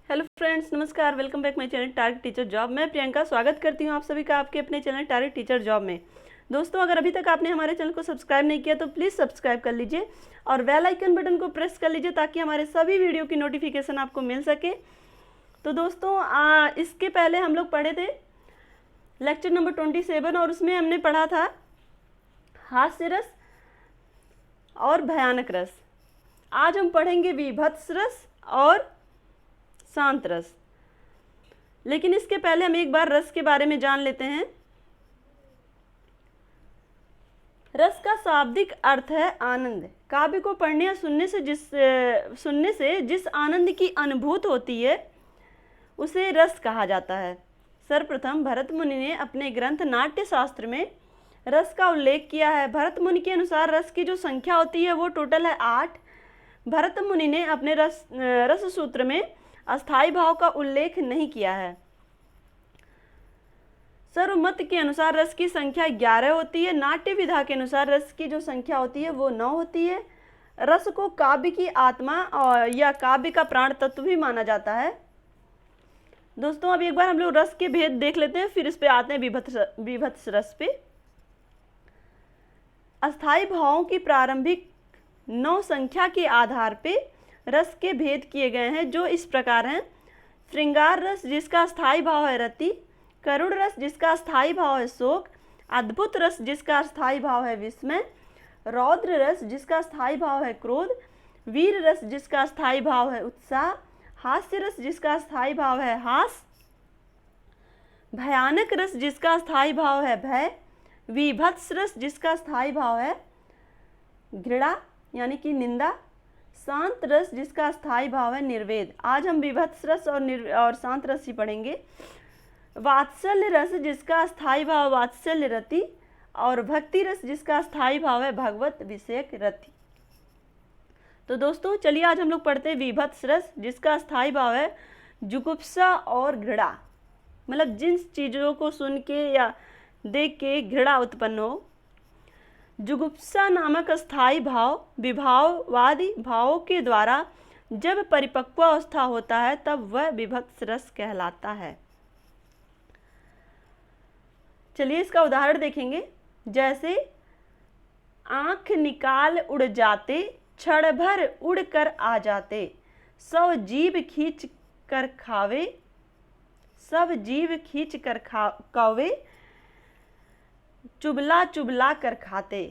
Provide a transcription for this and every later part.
Hello friends, नमस्कार। Welcome back my channel target teacher job. मैं प्रियंका स्वागत करती हूँ आप सभी का आपके अपने चैनल टारगेट टीचर जॉब में। दोस्तों, अगर अभी तक आपने हमारे चैनल को सब्सक्राइब नहीं किया तो प्लीज़ सब्सक्राइब कर लीजिए और बेल आइकन बटन को प्रेस कर लीजिए ताकि हमारे सभी वीडियो की नोटिफिकेशन आपको मिल सके। तो दोस्तों, इसके पहले हम लोग पढ़े थे लेक्चर नंबर 27 और उसमें हमने पढ़ा था हास्य रस और भयानक रस। आज हम पढ़ेंगे विभत्स रस और शांत रस। लेकिन इसके पहले हम एक बार रस के बारे में जान लेते हैं। रस का शाब्दिक अर्थ है आनंद। काव्य को पढ़ने या सुनने से जिस आनंद की अनुभूति होती है उसे रस कहा जाता है। सर्वप्रथम भरत मुनि ने अपने ग्रंथ नाट्य शास्त्र में रस का उल्लेख किया है। भरत मुनि के अनुसार रस की जो संख्या होती है वो टोटल है 8। भरत मुनि ने अपने रस सूत्र में अस्थाई भाव का उल्लेख नहीं किया है। सर्वमत के अनुसार रस की संख्या 11 होती है। नाट्य विधा के अनुसार रस की जो संख्या होती है वो 9 होती है। रस को काव्य की आत्मा या काव्य का प्राण तत्व भी माना जाता है। दोस्तों, अब एक बार हम लोग रस के भेद देख लेते हैं, फिर इस पे आते हैं विभत्स रस पे। अस्थाई भावों की प्रारंभिक 9 संख्या के आधार पे रस के भेद किए गए हैं, जो इस प्रकार हैं। श्रृंगार रस जिसका स्थायी भाव है रति, करुण रस जिसका स्थायी भाव है शोक, अद्भुत रस जिसका स्थायी भाव है विस्मय, रौद्र रस जिसका स्थायी भाव है क्रोध, वीर रस जिसका स्थायी भाव है उत्साह, हास्य रस जिसका स्थायी भाव है हास, भयानक रस जिसका स्थायी भाव है भय, विभत्स रस जिसका स्थायी भाव है घृणा यानी कि निंदा, शांत रस जिसका स्थायी भाव है निर्वेद। आज हम विभत्स रस और शांत रस ही पढ़ेंगे। वात्सल्य रस जिसका स्थायी भाव वात्सल्य रति और भक्ति रस जिसका स्थायी भाव है भगवत विषयक रति। तो दोस्तों, चलिए आज हम लोग पढ़ते हैं विभत्स रस जिसका स्थायी भाव है जुगुप्सा और घृणा, मतलब जिन चीज़ों को सुन के या देख के घृणा उत्पन्न हो। जुगुप्सा नामक स्थायी भाव विभाववादी भावों के द्वारा जब परिपक्व अवस्था होता है तब वह विभत्स रस कहलाता है। चलिए इसका उदाहरण देखेंगे। जैसे आंख निकाल उड़ जाते, क्षण भर उड़ कर आ जाते, सब जीव खींच कर खावे, सब जीव खींच कर खावे, चुबला चुबला कर खाते,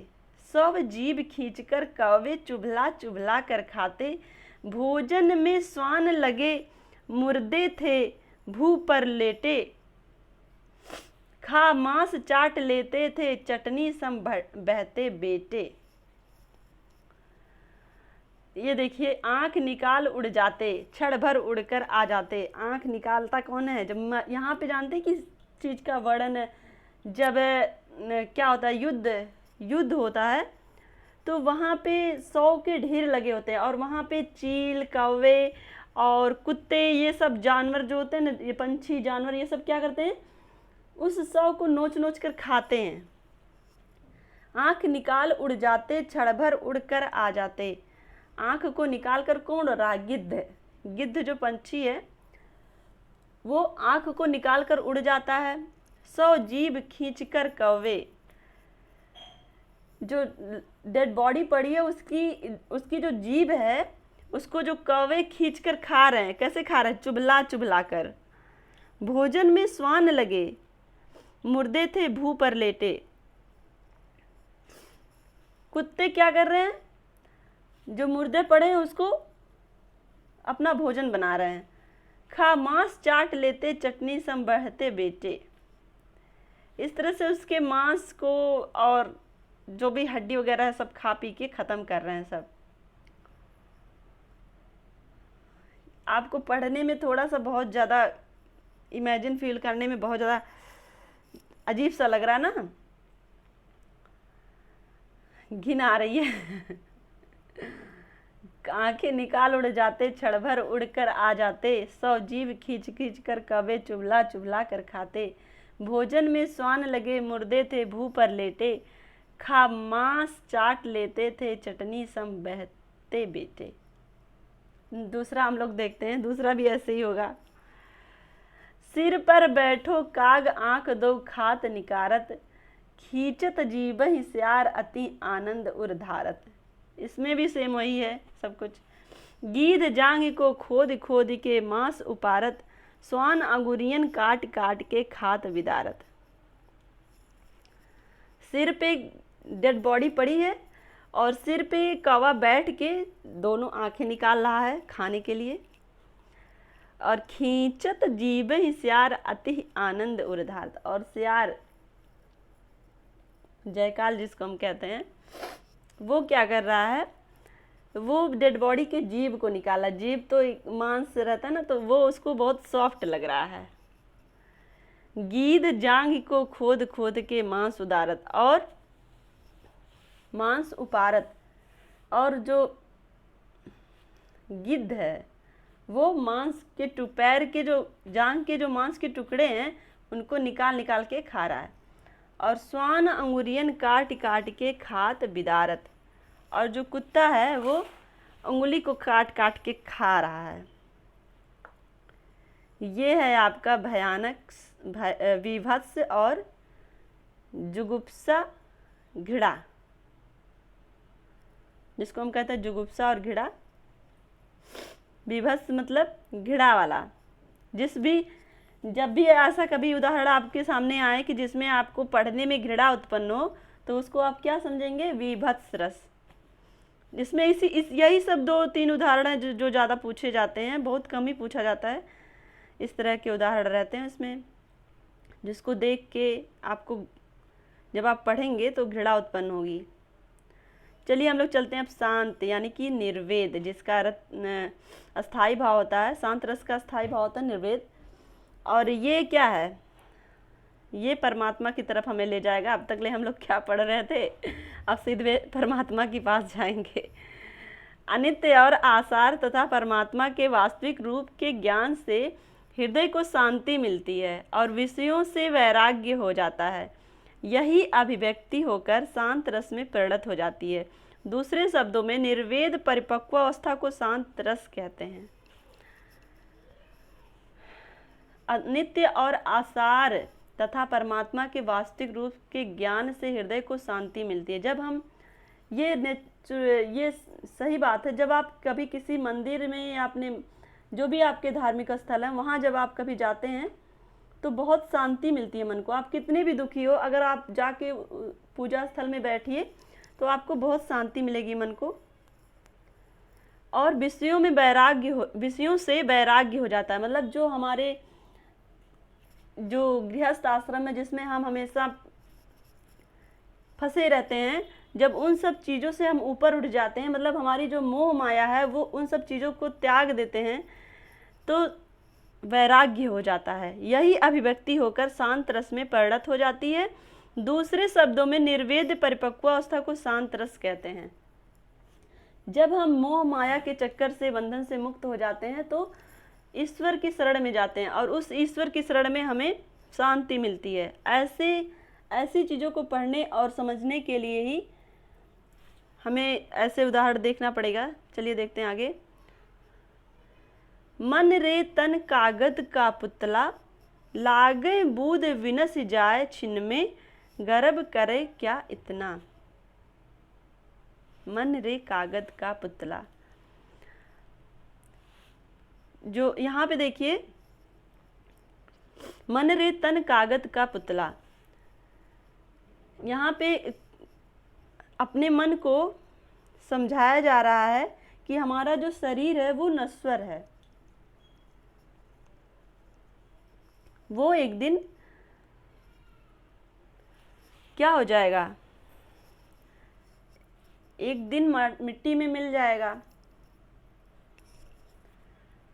सब जीव खींच कर कौवे चुबला चुबला कर खाते, भोजन में स्वान लगे मुर्दे थे भू पर लेटे, खा मांस चाट लेते थे चटनी सम बहते बेटे। ये देखिए, आंख निकाल उड़ जाते, क्षण भर उड़कर आ जाते। आंख निकालता कौन है? जब यहाँ पे जानते हैं किस चीज़ का वर्णन है, जब क्या होता है, युद्ध होता है तो वहाँ पे 100 के ढेर लगे होते हैं और वहाँ पे चील कौवे और कुत्ते, ये सब जानवर जो होते हैं ना, ये पंछी जानवर, ये सब क्या करते हैं, उस 100 को नोच नोच कर खाते हैं। आंख निकाल उड़ जाते, क्षण भर उड़ कर आ जाते। आंख को निकाल कर कौन रहा? गिद्ध। गिद्ध जो पंछी है वो आंख को निकाल कर उड़ जाता है। 100 जीभ खींच कर कौवे, जो डेड बॉडी पड़ी है उसकी जो जीभ है उसको जो कौवे खींच कर खा रहे हैं। कैसे खा रहे हैं? चुबला चुबला कर। भोजन में स्वान लगे मुर्दे थे भू पर लेटे। कुत्ते क्या कर रहे हैं? जो मुर्दे पड़े हैं उसको अपना भोजन बना रहे हैं। खा मांस चाट लेते चटनी सम बहते बेटे। इस तरह से उसके मांस को और जो भी हड्डी वगैरह है सब खा पी के ख़त्म कर रहे हैं सब। आपको पढ़ने में थोड़ा सा बहुत ज़्यादा इमेजिन फील करने में बहुत ज़्यादा अजीब सा लग रहा है ना, घिन आ रही है। आंखें निकाल उड़ जाते, क्षण भर उड़ कर आ जाते, 100 जीव खींच खींच कर कौवे चुबला चुबला कर खाते, भोजन में स्वान लगे मुर्दे थे भू पर लेटे, खा मांस चाट लेते थे चटनी सम बहते बेटे। दूसरा हम लोग देखते हैं, दूसरा भी ऐसे ही होगा। सिर पर बैठो काग आंख दो खात निकारत, खींचत जीबहि स्यार अति आनंद उर्धारत। इसमें भी सेम वही है सब कुछ। गीध जांग को खोद खोद के मांस उपारत, स्वान अंगुरियन काट काट के खात विदारत। सिर पे डेड बॉडी पड़ी है और सिर पे कौवा बैठ के दोनों आंखें निकाल रहा है खाने के लिए। और खींचत जीबहि स्यार अति आनंद उर्धारत। और स्यार जयकाल जिसको हम कहते हैं, वो क्या कर रहा है, वो डेड बॉडी के जीभ को निकाला। जीभ तो मांस रहता है ना, तो वो उसको बहुत सॉफ्ट लग रहा है। गीध जांघ को खोद खोद के मांस उदारत, और मांस उपारत। और जो गिद्ध है वो मांस के पैर के जो जांघ के जो मांस के टुकड़े हैं उनको निकाल निकाल के खा रहा है। और स्वान अंगुरियन काट काट के खात बिदारत। और जो कुत्ता है वो उंगली को काट काट के खा रहा है। ये है आपका भयानक विभत्स और जुगुप्सा घृणा, जिसको हम कहते हैं जुगुप्सा और घृणा। विभत्स मतलब घृणा वाला। जब भी ऐसा कभी उदाहरण आपके सामने आए कि जिसमें आपको पढ़ने में घृणा उत्पन्न हो, तो उसको आप क्या समझेंगे, विभत्स रस। इसमें यही सब 2-3 उदाहरण हैं जो ज़्यादा पूछे जाते हैं, बहुत कम ही पूछा जाता है। इस तरह के उदाहरण रहते हैं इसमें, जिसको देख के आपको जब आप पढ़ेंगे तो घृणा उत्पन्न होगी। चलिए हम लोग चलते हैं अब शांत यानी कि निर्वेद, जिसका अस्थाई भाव होता है। शांत रस का अस्थाई भाव होता है निर्वेद। और ये क्या है, ये परमात्मा की तरफ हमें ले जाएगा। अब तक ले हम लोग क्या पढ़ रहे थे, अब सीधे परमात्मा के पास जाएंगे। अनित्य और आसार तथा परमात्मा के वास्तविक रूप के ज्ञान से हृदय को शांति मिलती है और विषयों से वैराग्य हो जाता है। यही अभिव्यक्ति होकर शांत रस में परिणत हो जाती है। दूसरे शब्दों में निर्वेद परिपक्व अवस्था को शांत रस कहते हैं। अनित्य और आसार तथा परमात्मा के वास्तविक रूप के ज्ञान से हृदय को शांति मिलती है। जब हम ये सही बात है, जब आप कभी किसी मंदिर में या अपने जो भी आपके धार्मिक स्थल है वहाँ जब आप कभी जाते हैं तो बहुत शांति मिलती है मन को। आप कितने भी दुखी हो, अगर आप जाके पूजा स्थल में बैठिए तो आपको बहुत शांति मिलेगी मन को। और विषयों से वैराग्य हो जाता है। मतलब जो हमारे जो गृहस्थ आश्रम है जिसमें हम हमेशा फंसे रहते हैं, जब उन सब चीज़ों से हम ऊपर उठ जाते हैं, मतलब हमारी जो मोह माया है वो उन सब चीज़ों को त्याग देते हैं, तो वैराग्य हो जाता है। यही अभिव्यक्ति होकर शांत रस में परिणत हो जाती है। दूसरे शब्दों में निर्वेद परिपक्व अवस्था को शांत रस कहते हैं। जब हम मोह माया के चक्कर से बंधन से मुक्त हो जाते हैं तो ईश्वर की शरण में जाते हैं और उस ईश्वर की शरण में हमें शांति मिलती है। ऐसी चीज़ों को पढ़ने और समझने के लिए ही हमें ऐसे उदाहरण देखना पड़ेगा। चलिए देखते हैं आगे। मन रे तन कागद का पुतला, लागे बूद विनस जाए छिन में, गर्भ करे क्या इतना। मन रे कागद का पुतला, जो यहाँ पे देखिए, मन रे तन कागद का पुतला, यहाँ पे अपने मन को समझाया जा रहा है कि हमारा जो शरीर है वो नश्वर है, वो एक दिन क्या हो जाएगा, एक दिन मिट्टी में मिल जाएगा।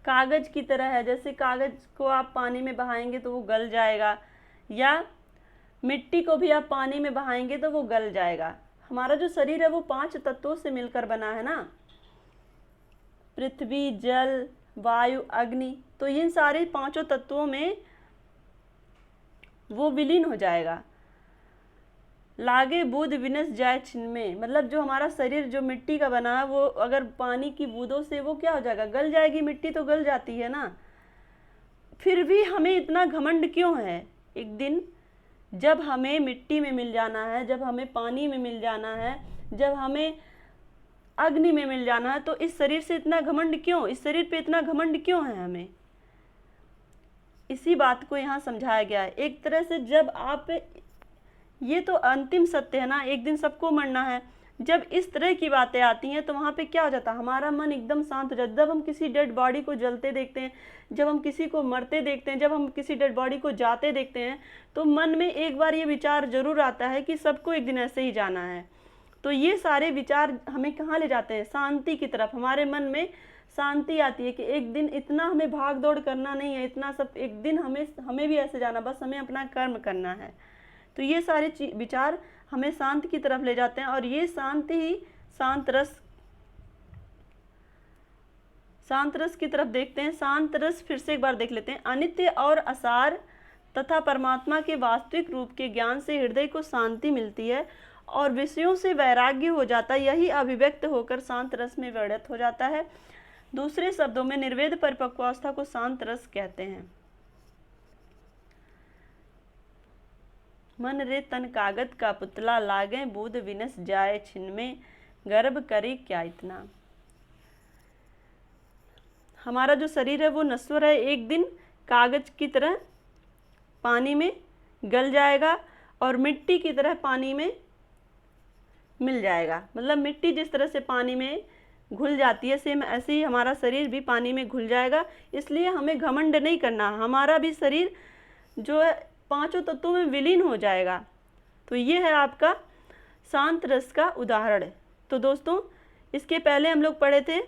कागज की तरह है, जैसे कागज को आप पानी में बहाएंगे तो वो गल जाएगा, या मिट्टी को भी आप पानी में बहाएंगे तो वो गल जाएगा। हमारा जो शरीर है वो 5 तत्वों से मिलकर बना है ना, पृथ्वी, जल, वायु, अग्नि। तो इन सारे 5 तत्वों में वो विलीन हो जाएगा। लागे बूंद विनस जाए छिनमें, मतलब जो हमारा शरीर जो मिट्टी का बना है वो अगर पानी की बूंदों से वो क्या हो जाएगा, गल जाएगी। मिट्टी तो गल जाती है ना। फिर भी हमें इतना घमंड क्यों है? एक दिन जब हमें मिट्टी में मिल जाना है, जब हमें पानी में मिल जाना है, जब हमें अग्नि में मिल जाना है, तो इस शरीर से इतना घमंड क्यों, इस शरीर पे इतना घमंड क्यों है हमें? इसी बात को यहाँ समझाया गया है। एक तरह से जब आप, ये तो अंतिम सत्य है ना, एक दिन सबको मरना है। जब इस तरह की बातें आती हैं तो वहाँ पे क्या हो जाता है, हमारा मन एकदम शांत हो जाता है। जब हम किसी डेड बॉडी को जलते देखते हैं, जब हम किसी को मरते देखते हैं, जब हम किसी डेड बॉडी को जाते देखते हैं, तो मन में एक बार ये विचार जरूर आता है कि सबको एक दिन ऐसे ही जाना है। तो ये सारे विचार हमें कहाँ ले जाते हैं? शांति की तरफ। हमारे मन में शांति आती है कि एक दिन इतना हमें भाग दौड़ करना नहीं है, इतना सब, एक दिन हमें भी ऐसे जाना, बस हमें अपना कर्म करना है। तो ये सारे विचार हमें शांत की तरफ ले जाते हैं, और ये शांति ही शांत रस की तरफ देखते हैं। शांत रस फिर से एक बार देख लेते हैं। अनित्य और असार तथा परमात्मा के वास्तविक रूप के ज्ञान से हृदय को शांति मिलती है और विषयों से वैराग्य हो जाता है। यही अभिव्यक्त होकर शांत रस में परिणत हो जाता है। दूसरे शब्दों में निर्वेद परिपक्वावस्था को शांत रस कहते हैं। मन रे तन कागज का पुतला, लागे बूंद विनस जाए छिनमें, गर्भ करे क्या इतना। हमारा जो शरीर है वो नश्वर है, एक दिन कागज की तरह पानी में गल जाएगा और मिट्टी की तरह पानी में मिल जाएगा। मतलब मिट्टी जिस तरह से पानी में घुल जाती है, सेम ऐसे ही हमारा शरीर भी पानी में घुल जाएगा। इसलिए हमें घमंड नहीं करना, हमारा भी शरीर जो है पांचों तत्वों में विलीन हो जाएगा। तो ये है आपका शांत रस का उदाहरण। तो दोस्तों, इसके पहले हम लोग पढ़े थे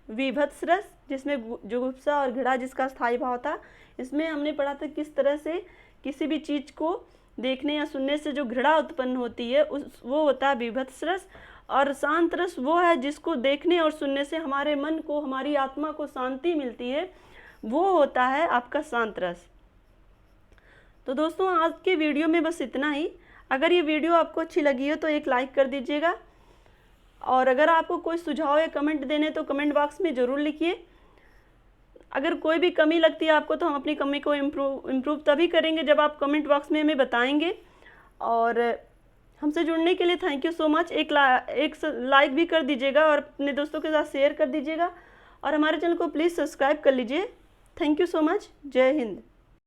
विभत्स रस, जिसमें जुगुप्सा और घृणा जिसका स्थायी भाव था। इसमें हमने पढ़ा था किस तरह से किसी भी चीज़ को देखने या सुनने से जो घृणा उत्पन्न होती है वो होता है विभत्स रस। और शांत रस वो है जिसको देखने और सुनने से हमारे मन को, हमारी आत्मा को शांति मिलती है, वो होता है आपका शांत रस। तो दोस्तों, आज के वीडियो में बस इतना ही। अगर ये वीडियो आपको अच्छी लगी हो तो एक लाइक कर दीजिएगा, और अगर आपको कोई सुझाव या कमेंट देने तो कमेंट बॉक्स में ज़रूर लिखिए। अगर कोई भी कमी लगती है आपको तो हम अपनी कमी को इम्प्रूव तभी करेंगे जब आप कमेंट बॉक्स में हमें बताएंगे। और हमसे जुड़ने के लिए थैंक यू सो मच। एक लाइक भी कर दीजिएगा और अपने दोस्तों के साथ शेयर कर दीजिएगा, और हमारे चैनल को प्लीज़ सब्सक्राइब कर लीजिए। Thank you so much. जय हिंद।